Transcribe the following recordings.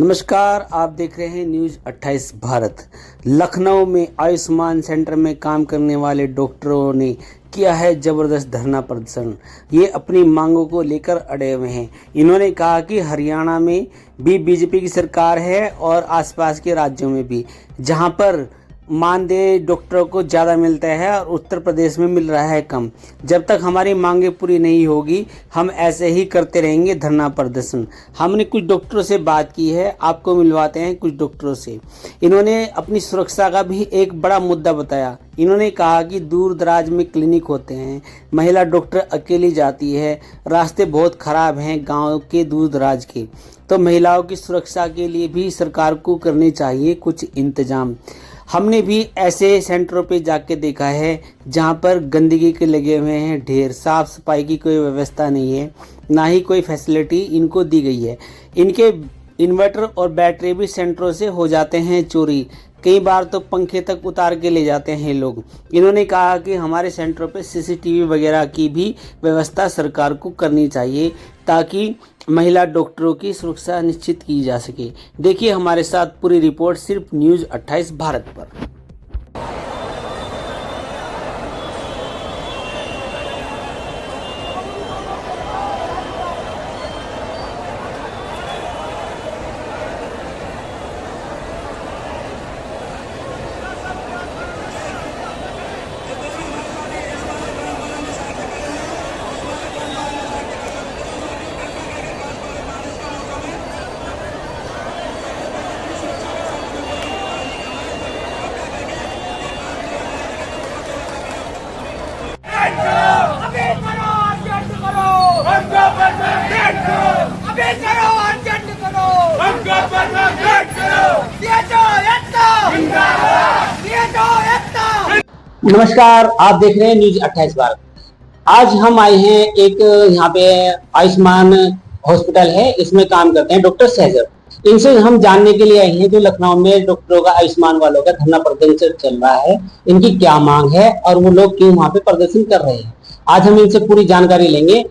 नमस्कार, आप देख रहे हैं न्यूज़ 28 भारत। लखनऊ में आयुष्मान सेंटर में काम करने वाले डॉक्टरों ने किया है जबरदस्त धरना प्रदर्शन। ये अपनी मांगों को लेकर अड़े हुए हैं। इन्होंने कहा कि हरियाणा में भी बीजेपी की सरकार है और आसपास के राज्यों में भी, जहां पर मानदेय डॉक्टरों को ज़्यादा मिलता है और उत्तर प्रदेश में मिल रहा है कम। जब तक हमारी मांगें पूरी नहीं होगी, हम ऐसे ही करते रहेंगे धरना प्रदर्शन। हमने कुछ डॉक्टरों से बात की है, आपको मिलवाते हैं कुछ डॉक्टरों से। इन्होंने अपनी सुरक्षा का भी एक बड़ा मुद्दा बताया। इन्होंने कहा कि दूर दराज में क्लिनिक होते हैं, महिला डॉक्टर अकेली जाती है, रास्ते बहुत ख़राब हैं गाँव के दूर दराज के, तो महिलाओं की सुरक्षा के लिए भी सरकार को करने चाहिए कुछ इंतजाम। हमने भी ऐसे सेंटरों पे जाके देखा है जहाँ पर गंदगी के लगे हुए हैं ढेर, साफ सफाई की कोई व्यवस्था नहीं है, ना ही कोई फैसिलिटी इनको दी गई है। इनके इन्वर्टर और बैटरी भी सेंटरों से हो जाते हैं चोरी, कई बार तो पंखे तक उतार के ले जाते हैं लोग। इन्होंने कहा कि हमारे सेंटरों पे सीसीटीवी वगैरह की भी व्यवस्था सरकार को करनी चाहिए ताकि महिला डॉक्टरों की सुरक्षा निश्चित की जा सके। देखिए हमारे साथ पूरी रिपोर्ट सिर्फ न्यूज़ 28 भारत पर। नमस्कार, आप देख रहे हैं न्यूज़ 28 भारत। आज हम आए हैं एक यहाँ पे आयुष्मान हॉस्पिटल है, इसमें काम करते हैं डॉक्टर सहजल। इनसे हम जानने के लिए आए हैं जो लखनऊ में डॉक्टरों का, आयुष्मान वालों का धरना प्रदर्शन चल रहा है, इनकी क्या मांग है और वो लोग क्यों वहाँ पे प्रदर्शन कर रहे हैं। आज हम इनसे पूरी जानकारी लेंगे।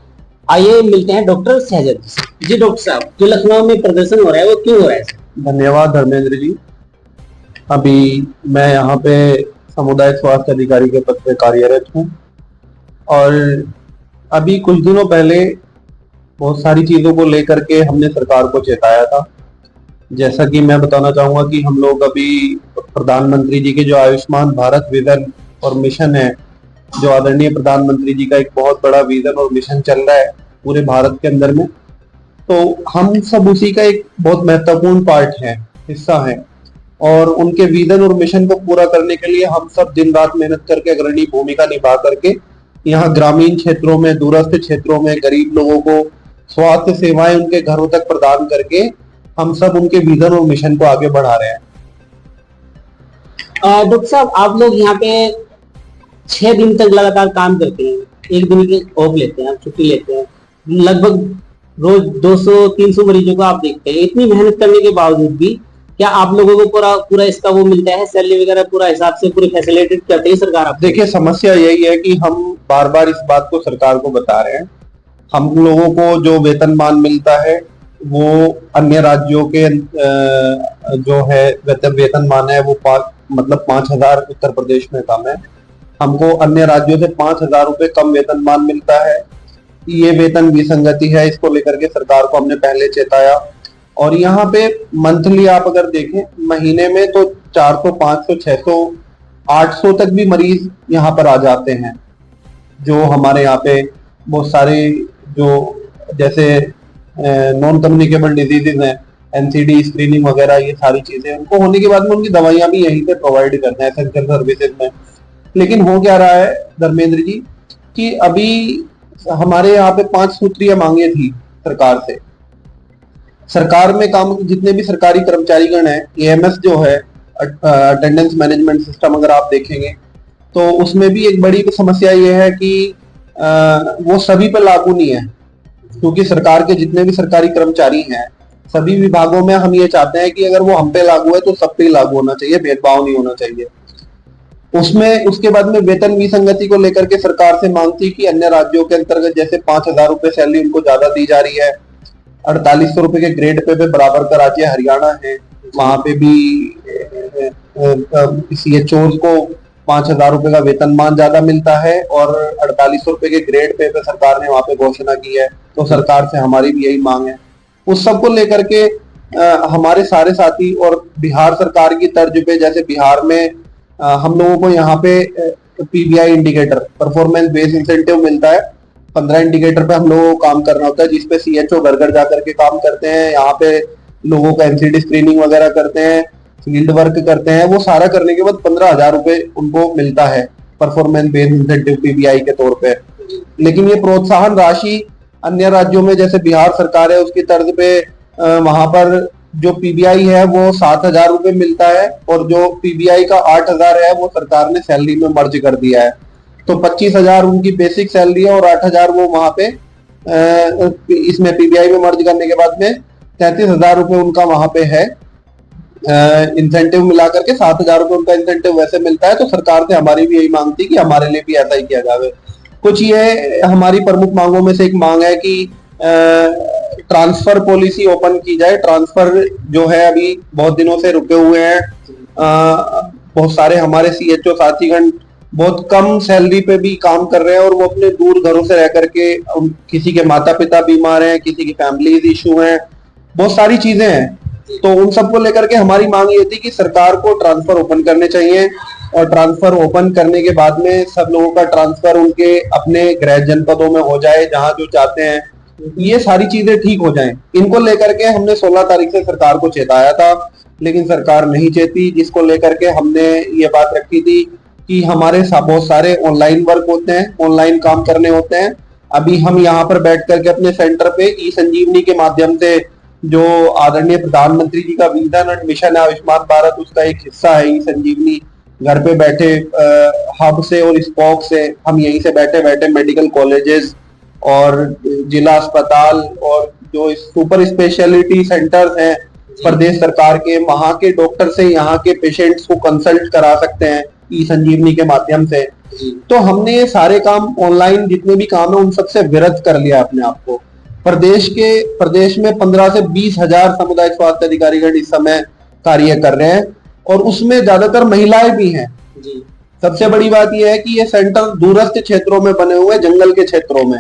आइए मिलते हैं डॉक्टर सहजल जी। डॉक्टर साहब, जो लखनऊ में प्रदर्शन हो रहा है वो क्यों हो रहा है? धन्यवाद धर्मेंद्र जी। अभी मैं यहाँ पे समुदाय स्वास्थ्य अधिकारी के पद पे कार्यरत हूँ और अभी कुछ दिनों पहले बहुत सारी चीजों को लेकर के हमने सरकार को चेताया था। जैसा कि मैं बताना चाहूंगा कि हम लोग अभी प्रधानमंत्री जी के जो आयुष्मान भारत विजन और मिशन है, जो आदरणीय प्रधानमंत्री जी का एक बहुत बड़ा विजन और मिशन चल रहा है पूरे भारत के अंदर में, तो हम सब उसी का एक बहुत महत्वपूर्ण पार्ट है, हिस्सा है। और उनके विजन और मिशन को पूरा करने के लिए हम सब दिन रात मेहनत करके अग्रणी भूमिका निभा करके यहाँ ग्रामीण क्षेत्रों में, दूरस्थ क्षेत्रों में गरीब लोगों को स्वास्थ्य सेवाएं उनके घरों तक प्रदान करके हम सब उनके विजन और मिशन को आगे बढ़ा रहे हैं। डॉक्टर साहब, आप लोग यहाँ पे 6 दिन तक लगातार काम करते हैं, एक दिन की ऑफ लेते हैं, छुट्टी लेते हैं, लगभग रोज 200-300 मरीजों को आप देखते हैं। इतनी मेहनत करने के बावजूद भी क्या आप लोगों को पूरा इसका वो मिलता है, सैलरी वगैरह पूरा हिसाब से पूरी फैसिलिटेट करती है सरकार? आप देखिए, समस्या यही है कि हम बार बार इस बात को सरकार को बता रहे हैं, हम लोगों को जो वेतनमान मिलता है वो अन्य राज्यों के जो है वेतनमान है वो 5,000 उत्तर प्रदेश में कम है। हमको अन्य राज्यों से 5,000 रुपए कम वेतनमान मिलता है। ये वेतन विसंगति है, इसको लेकर के सरकार को हमने पहले चेताया। और यहाँ पे मंथली आप अगर देखें, महीने में तो 400, 500, 600, 800 तक भी मरीज यहाँ पर आ जाते हैं। जो हमारे यहाँ पे बहुत सारे जो जैसे नॉन कम्युनिकेबल डिजीजेज हैं, एनसीडी स्क्रीनिंग वगैरह, ये सारी चीजें उनको होने के बाद में उनकी दवाइयां भी यहीं पे प्रोवाइड करते हैं एसेंशियल सर्विसेज में। लेकिन हो क्या रहा है धर्मेंद्र जी कि अभी हमारे यहाँ पे 5 सूत्रीय मांगे थी सरकार से। सरकार में काम जितने भी सरकारी कर्मचारीगण हैं, एएमएस जो है, अटेंडेंस मैनेजमेंट सिस्टम, अगर आप देखेंगे तो उसमें भी एक बड़ी समस्या ये है कि वो सभी पर लागू नहीं है, क्योंकि सरकार के जितने भी सरकारी कर्मचारी हैं सभी विभागों में हम ये चाहते हैं कि अगर वो हम पे लागू है तो सब पे लागू होना चाहिए, भेदभाव नहीं होना चाहिए उसमें। उसके बाद में वेतन विसंगति को लेकर के सरकार से मांग थी कि अन्य राज्यों के अंतर्गत जैसे 5,000 रुपए सैलरी उनको ज्यादा दी जा रही है, 4800 रुपए के ग्रेड पे बराबर का राज्य हरियाणा है। वहां पे भी CHOs को 5000 रुपए का वेतनमान ज्यादा मिलता है और 4800 रुपए के ग्रेड पे सरकार ने वहां पे घोषणा की है। तो सरकार से हमारी भी यही मांग है। उस सब को लेकर के हमारे सारे साथी और बिहार सरकार की तर्ज पे, जैसे बिहार में हम लोगों को यहाँ पे PBI indicator, performance based incentive मिलता है। 15 इंडिकेटर पे हम लोगों को काम करना होता है, जिसपे CHO घर घर जाकर के काम करते हैं। यहाँ पे लोगों का NCD स्क्रीनिंग वगैरह करते हैं, फील्ड वर्क करते हैं। वो सारा करने के बाद 15,000 रुपए उनको मिलता है परफॉर्मेंस बेस्ड इंसेंटिव PBI के तौर पे। लेकिन ये प्रोत्साहन राशि अन्य राज्यों में, जैसे बिहार सरकार है उसकी तर्ज पे वहां पर जो PBI है वो 7,000 रुपए मिलता है और जो PBI का 8,000 है वो सरकार ने सैलरी में मर्ज कर दिया है। तो 25,000 उनकी बेसिक सैलरी है और 8,000 वो वहां पे इसमें PBI में मर्ज करने के बाद में 33,000 रुपए उनका वहां पे है इंसेंटिव मिलाकर के। 7,000 रुपए उनका इंसेंटिव वैसे मिलता है। तो सरकार से हमारी भी यही मांग थी कि हमारे लिए भी ऐसा ही किया जाए। कुछ ये हमारी प्रमुख मांगों में से एक मांग है कि ट्रांसफर पॉलिसी ओपन की जाए। ट्रांसफर जो है अभी बहुत दिनों से रुके हुए हैं। बहुत सारे हमारे CHO साथीगण बहुत कम सैलरी पे भी काम कर रहे हैं और वो अपने दूर घरों से रह करके, किसी के माता पिता बीमार हैं, किसी की फैमिलीज इशू हैं, बहुत सारी चीजें हैं। तो उन सबको लेकर के हमारी मांग ये थी कि सरकार को ट्रांसफर ओपन करने चाहिए और ट्रांसफर ओपन करने के बाद में सब लोगों का ट्रांसफर उनके अपने गृह जनपदों में हो जाए, जहां जो चाहते हैं। ये सारी चीजें ठीक हो जाएं। इनको लेकर के हमने 16 तारीख से सरकार को चेताया था, लेकिन सरकार नहीं चेती, जिसको लेकर के हमने ये बात रखी थी कि हमारे बहुत सारे ऑनलाइन वर्क होते हैं, ऑनलाइन काम करने होते हैं। अभी हम यहाँ पर बैठ करके अपने सेंटर पे E-संजीवनी के माध्यम से, जो आदरणीय प्रधानमंत्री जी का विजन और मिशन है आयुष्मान भारत, उसका एक हिस्सा है E-संजीवनी। घर पे बैठे हब से और स्पॉक से हम यहीं से बैठे बैठे मेडिकल कॉलेजेस और जिला अस्पताल और जो सुपर स्पेशलिटी सेंटर्स हैं प्रदेश सरकार के, वहां के डॉक्टर से यहाँ के पेशेंट्स को कंसल्ट करा सकते हैं E-संजीवनी के माध्यम से। तो हमने ये सारे काम ऑनलाइन जितने भी काम है उन सबसे विरत कर लिया अपने आप को। प्रदेश में 15 से 20 हजार सामुदायिक स्वास्थ्य अधिकारीगण इस समय कार्य कर रहे हैं और उसमें ज्यादातर महिलाएं भी हैं। सबसे बड़ी बात यह है कि ये सेंटर दूरस्थ क्षेत्रों में बने हुए, जंगल के क्षेत्रों में,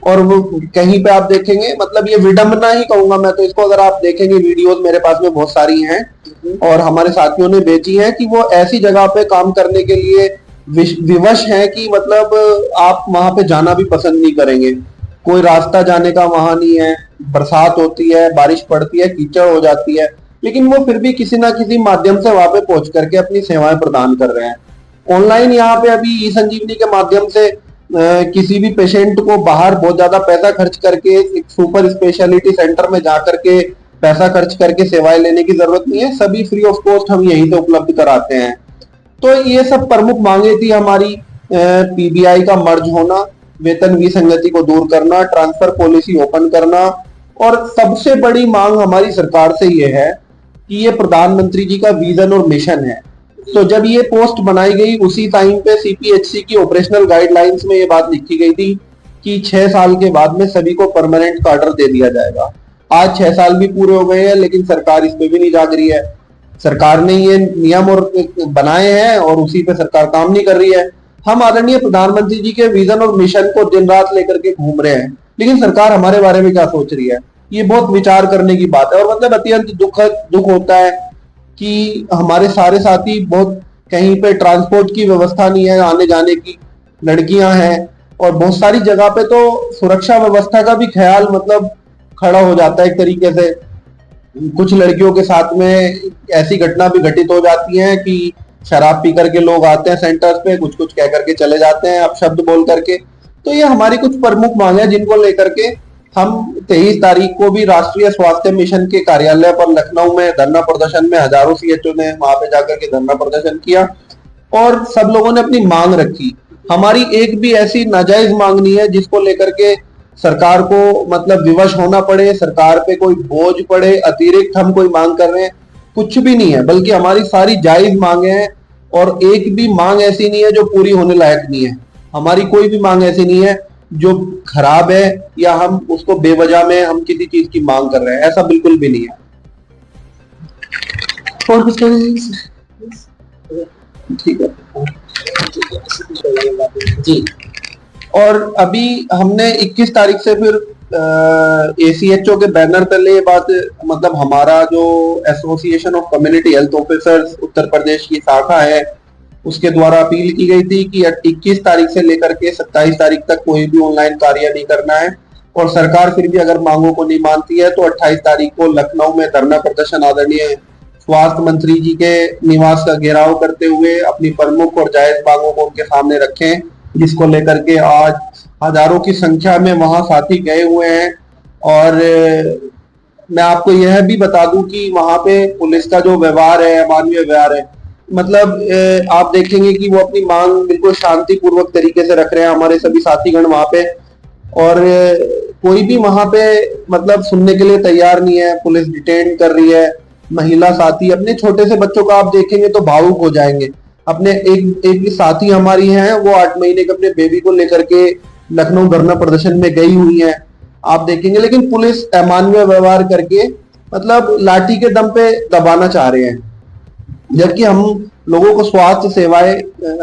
और वो कहीं पे आप देखेंगे, मतलब ये विडंबना ही कहूंगा मैं तो इसको, अगर आप देखेंगे वीडियोस मेरे पास में बहुत सारी हैं और हमारे साथियों ने भेजी हैं कि वो ऐसी जगह पे काम करने के लिए विवश हैं कि मतलब आप वहां पे जाना भी पसंद नहीं करेंगे। कोई रास्ता जाने का वहां नहीं है, बरसात होती है, बारिश पड़ती है, कीचड़ हो जाती है, लेकिन वो फिर भी किसी ना किसी माध्यम से वहां पे पहुंच करके अपनी सेवाएं प्रदान कर रहे हैं। ऑनलाइन यहाँ पे अभी E-संजीवनी के माध्यम से किसी भी पेशेंट को बाहर बहुत ज्यादा पैसा खर्च करके एक सुपर स्पेशलिटी सेंटर में जाकर के पैसा खर्च करके सेवाएं लेने की जरूरत नहीं है। सभी फ्री ऑफ कॉस्ट हम यहीं से उपलब्ध कराते हैं। तो ये सब प्रमुख मांगे थी हमारी। PBI का मर्ज होना, वेतन विसंगति को दूर करना, ट्रांसफर पॉलिसी ओपन करना, और सबसे बड़ी मांग हमारी सरकार से ये है कि ये प्रधानमंत्री जी का विजन और मिशन है। तो जब ये पोस्ट बनाई गई उसी टाइम पे CPHC की ऑपरेशनल गाइडलाइंस में ये बात लिखी गई थी कि 6 साल के बाद में सभी को परमानेंट कार्डर दे दिया जाएगा। आज 6 साल भी पूरे हो गए हैं, लेकिन सरकार इस पे भी नहीं जाग रही है। सरकार ने ये नियम और बनाए हैं और उसी पे सरकार काम नहीं कर रही है। हम आदरणीय प्रधानमंत्री जी के विजन और मिशन को दिन रात लेकर के घूम रहे हैं, लेकिन सरकार हमारे बारे में क्या सोच रही है, ये बहुत विचार करने की बात है। और मतलब अत्यंत दुख होता है कि हमारे सारे साथी, बहुत कहीं पे ट्रांसपोर्ट की व्यवस्था नहीं है आने जाने की, लड़कियां हैं और बहुत सारी जगह पे तो सुरक्षा व्यवस्था का भी ख्याल मतलब खड़ा हो जाता है एक तरीके से। कुछ लड़कियों के साथ में ऐसी घटना भी घटित हो जाती है कि शराब पी करके लोग आते हैं सेंटर्स पे, कुछ कुछ कह करके चले जाते हैं अपशब्द बोल करके। तो ये हमारी कुछ प्रमुख मांग है जिनको लेकर के हम 23 तारीख को भी राष्ट्रीय स्वास्थ्य मिशन के कार्यालय पर लखनऊ में धरना प्रदर्शन में हजारों CHO ने वहां पे जाकर के धरना प्रदर्शन किया और सब लोगों ने अपनी मांग रखी। हमारी एक भी ऐसी नाजायज मांग नहीं है जिसको लेकर के सरकार को मतलब विवश होना पड़े, सरकार पे कोई बोझ पड़े, अतिरिक्त हम कोई मांग कर रहे हैं, कुछ भी नहीं है। बल्कि हमारी सारी जायज मांगे हैं और एक भी मांग ऐसी नहीं है जो पूरी होने लायक नहीं है। हमारी कोई भी मांग ऐसी नहीं है जो खराब है या हम उसको बेवजह में हम किसी चीज की मांग कर रहे हैं, ऐसा बिल्कुल भी नहीं है। और कुछ कहना है ठीक है जी। और अभी हमने 21 तारीख से फिर ACHO के बैनर तले ये बात, मतलब हमारा जो association of community health officers Uttar Pradesh की शाखा है, उसके द्वारा अपील की गई थी कि 21 तारीख से लेकर के 27 तारीख तक कोई भी ऑनलाइन कार्य नहीं करना है, और सरकार फिर भी अगर मांगों को नहीं मानती है तो 28 तारीख को लखनऊ में धरना प्रदर्शन आदरणीय स्वास्थ्य मंत्री जी के निवास का घेराव करते हुए अपनी प्रमुख और जायज मांगों को उनके सामने रखें, जिसको लेकर के आज हजारों की संख्या में वहां साथी गए हुए हैं। और मैं आपको यह भी बता दूं कि वहां पे पुलिस का जो व्यवहार है, मानवीय व्यवहार है, मतलब आप देखेंगे कि वो अपनी मांग बिल्कुल शांतिपूर्वक तरीके से रख रहे हैं, हमारे सभी साथीगण वहां पे। और कोई भी वहां पे मतलब सुनने के लिए तैयार नहीं है, पुलिस डिटेन कर रही है। महिला साथी, अपने छोटे से बच्चों का आप देखेंगे तो भावुक हो जाएंगे। अपने एक साथी हमारी हैं, वो 8 महीने के अपने बेबी को लेकर के लखनऊ धरना प्रदर्शन में गई हुई हैं, आप देखेंगे। लेकिन पुलिस अमानवीय व्यवहार करके मतलब लाठी के दम पे दबाना चाह रहे हैं, जबकि हम लोगों को स्वास्थ्य सेवाएं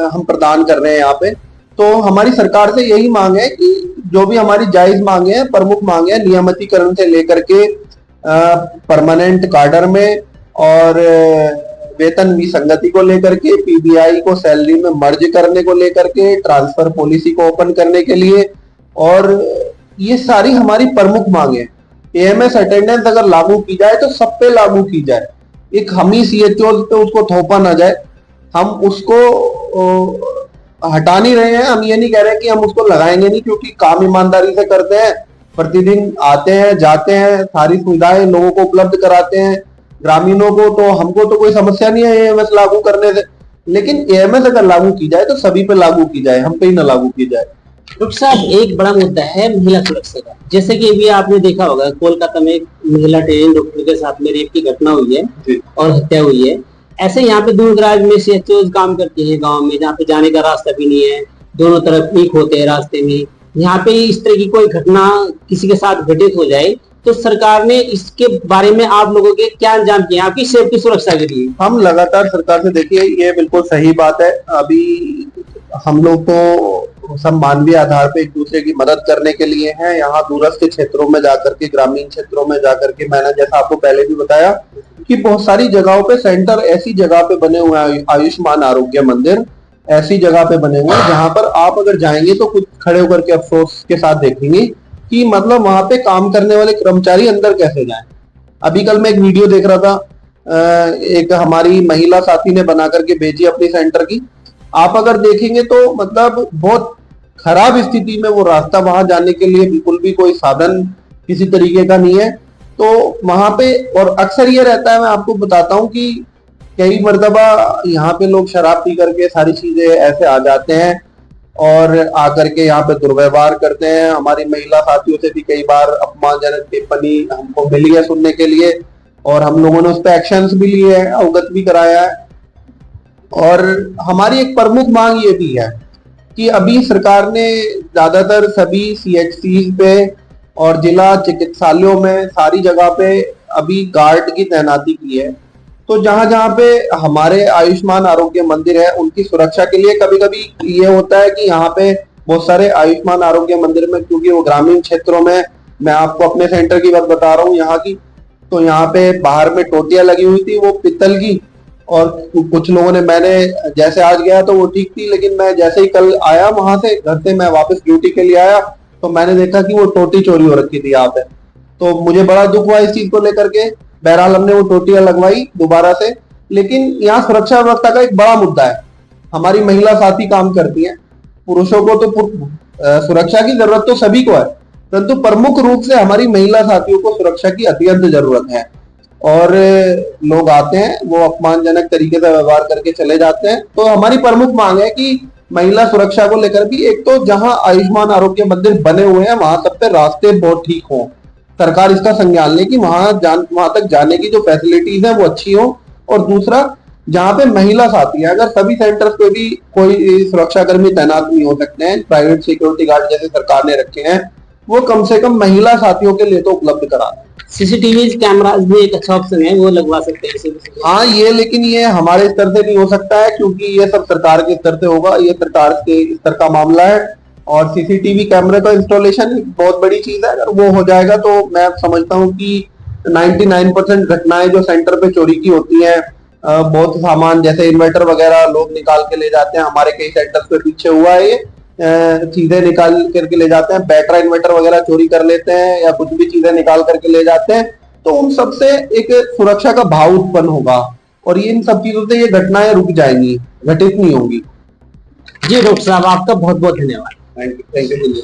हम प्रदान कर रहे हैं यहाँ पे। तो हमारी सरकार से यही मांग है कि जो भी हमारी जायज मांगे हैं, प्रमुख मांगे हैं, नियमितीकरण से लेकर के परमानेंट कार्डर में और वेतन विसंगति को लेकर के, PBI को सैलरी में मर्ज करने को लेकर के, ट्रांसफर पॉलिसी को ओपन करने के लिए, और ये सारी हमारी प्रमुख मांगे हैं। AMS अटेंडेंस अगर लागू की जाए तो सब पे लागू की जाए, एक हम ही CHO पे उसको थोपा ना जाए। हम उसको हटा नहीं रहे हैं, हम ये नहीं कह रहे कि हम उसको लगाएंगे नहीं, क्योंकि काम ईमानदारी से करते हैं, प्रतिदिन आते हैं जाते हैं, सारी सुविधाएं लोगों को उपलब्ध कराते हैं, ग्रामीणों को। तो हमको तो कोई समस्या नहीं है AMS लागू करने से, लेकिन AMS अगर लागू की जाए तो सभी पे लागू की जाए, हम पे ही ना लागू की जाए। डॉक्टर साहब, एक बड़ा मुद्दा है महिला सुरक्षा का। जैसे कि अभी आपने देखा होगा, कोलकाता में एक महिला ट्रेनिंग डॉक्टर के साथ में रेप की घटना हुई है और हत्या हुई है। ऐसे यहाँ पे दूर दराज में CHO काम करती है, गांव में, जहाँ पे जाने का रास्ता भी नहीं है, दोनों तरफ ईंट होते हैं रास्ते में। यहाँ पे इस तरह की कोई घटना किसी के साथ घटित हो जाए तो सरकार ने इसके बारे में आप लोगों के क्या इंतजाम किए आपकी सेफ्टी सुरक्षा के लिए? हम लगातार सरकार से, देखिए ये बिल्कुल सही बात है, अभी हम लोग तो सब मानवीय आधार पे एक दूसरे की मदद करने के लिए हैं। यहाँ दूरस्थ क्षेत्रों में जाकर के, ग्रामीण क्षेत्रों में जाकर के, मैंने जैसा आपको पहले भी बताया कि बहुत सारी जगहों पे सेंटर ऐसी जगह पे बने हुए हैं, आयुष्मान आरोग्य मंदिर ऐसी जगह पे बने हुए हैं जहां पर आप अगर जाएंगे तो कुछ खड़े होकर के अफसोस के साथ देखेंगे कि मतलब वहां पे काम करने वाले कर्मचारी अंदर कैसे जाएं। अभी कल मैं एक वीडियो देख रहा था, एक हमारी महिला साथी ने बना करके भेजी अपनी सेंटर की। आप अगर देखेंगे तो मतलब बहुत खराब स्थिति में वो रास्ता, वहां जाने के लिए बिल्कुल भी कोई साधन किसी तरीके का नहीं है। तो वहां पे, और अक्सर ये रहता है, मैं आपको बताता हूँ कि कई मर्तबा यहाँ पे लोग शराब पी करके सारी चीजें ऐसे आ जाते हैं और आकर के यहाँ पे दुर्व्यवहार करते हैं। हमारी महिला साथियों से भी कई बार अपमानजनक टिप्पणी हमको मिली है सुनने के लिए, और हम लोगों ने उस पर एक्शंस भी लिए हैं, अवगत भी कराया है। और हमारी एक प्रमुख मांग ये भी है कि अभी सरकार ने ज्यादातर सभी CHCs पे और जिला चिकित्सालयों में सारी जगह पे अभी गार्ड की तैनाती की है। तो जहां जहां पे हमारे आयुष्मान आरोग्य मंदिर है, उनकी सुरक्षा के लिए कभी कभी ये होता है कि यहाँ पे बहुत सारे आयुष्मान आरोग्य मंदिर में, क्योंकि वो ग्रामीण क्षेत्रों में, मैं आपको अपने सेंटर की बात बता रहा हूँ यहाँ की, तो यहाँ पे बाहर में टोटियां लगी हुई थी वो पित्तल की, और कुछ लोगों ने, मैंने जैसे आज गया तो वो ठीक थी, लेकिन मैं जैसे ही कल आया वहां से, घर से मैं वापस ड्यूटी के लिए आया, तो मैंने देखा कि वो टोटी चोरी हो रखी थी यहाँ पे। तो मुझे बड़ा दुख हुआ इस चीज को लेकर के। बहरहाल हमने वो टोटियां लगवाई दोबारा से, लेकिन यहाँ सुरक्षा व्यवस्था का एक बड़ा मुद्दा है। हमारी महिला साथी काम करती हैं, पुरुषों को तो सुरक्षा की जरूरत तो सभी को है, परंतु प्रमुख रूप से हमारी महिला साथियों को सुरक्षा की अत्यंत जरूरत है। और लोग आते हैं, वो अपमानजनक तरीके से व्यवहार करके चले जाते हैं। तो हमारी प्रमुख मांग है कि महिला सुरक्षा को लेकर भी, एक तो जहां आयुष्मान आरोग्य मंदिर बने हुए हैं वहां सब पे रास्ते बहुत ठीक हों, सरकार इसका संज्ञान ले कि वहां तक जाने की जो फैसिलिटीज है वो अच्छी हो। और दूसरा, जहाँ पे महिला साथी है। अगर सभी सेंटर्स पे भी कोई सुरक्षा कर्मी तैनात नहीं हो सकते हैं, प्राइवेट सिक्योरिटी गार्ड जैसे सरकार ने रखे हैं, वो कम से कम महिला साथियों के लिए तो उपलब्ध करा दें। सीसीटीवी कैमरास भी एक अच्छा ऑप्शन है, वो लगवा सकते हैं। हाँ, ये लेकिन ये हमारे स्तर से नहीं हो सकता है, क्योंकि ये सब सरकार के स्तर से होगा, ये सरकार के स्तर का मामला है। और सीसीटीवी कैमरे का इंस्टॉलेशन बहुत बड़ी चीज है। अगर वो हो जाएगा तो मैं समझता हूँ कि 99% घटनाएं जो सेंटर पे चोरी की होती हैं, बहुत सामान जैसे इन्वर्टर वगैरह लोग निकाल के ले जाते हैं। हमारे कई सेंटर्स पे पीछे हुआ है ये, चीजें निकाल करके ले जाते हैं, बैटरा इन्वर्टर वगैरह चोरी कर लेते हैं या कुछ भी चीजें निकाल करके ले जाते हैं। तो उन सबसे एक सुरक्षा का भाव उत्पन्न होगा और ये इन सब चीजों से ये घटनाएं रुक जाएंगी, घटित नहीं होंगी। जी डॉक्टर साहब, आपका बहुत बहुत धन्यवाद। Thank you.